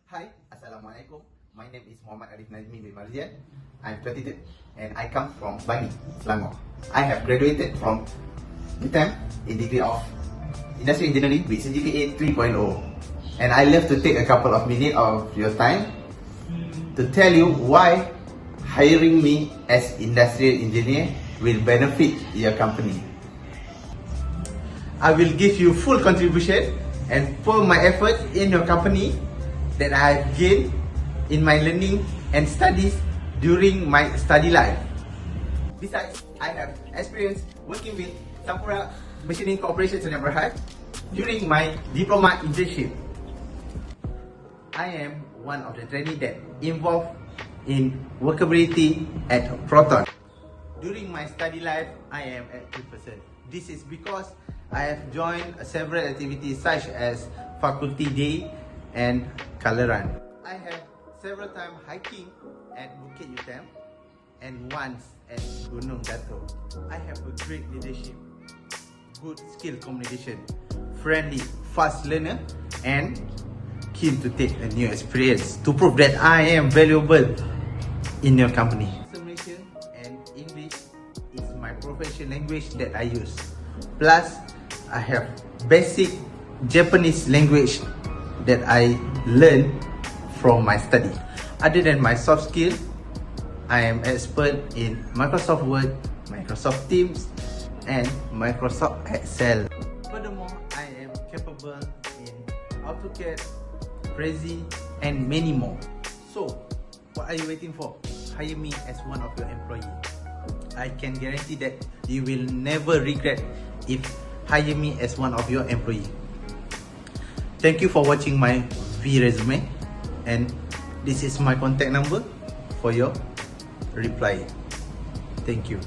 Hi, Assalamualaikum. My name is Muhammad Arif Nazmi bin Marzian. I'm 22 and I come from Bangi, Selangor. I have graduated from UTM in degree of Industrial Engineering with CGPA 3.0. And I love to take a couple of minutes of your time to tell you why hiring me as industrial engineer will benefit your company. I will give you full contribution and pour my effort in your company that I have gained in my learning and studies during my study life. Besides, I have experience working with Sampura Machining Corporation Sdn Bhd during my diploma internship. I am one of the trainees that involved in workability at Proton. During my study life, I am at 2%. This is because I have joined several activities such as faculty day and color run. I have several times hiking at Bukit Utem and once at Gunung Dato. I have a great leadership, good skill communication, friendly, fast learner, and keen to take a new experience to prove that I am valuable in your company. Malaysian and English is my professional language that I use. Plus, I have basic Japanese language that I learned from my study. Other than my soft skill, I am expert in Microsoft Word, Microsoft Teams, and Microsoft Excel. Furthermore, I am capable in AutoCAD, Prezi, and many more. So, what are you waiting for? Hire me as one of your employees. I can guarantee that you will never regret if hire me as one of your employees. Thank you for watching my V-resume, and this is my contact number for your reply. Thank you.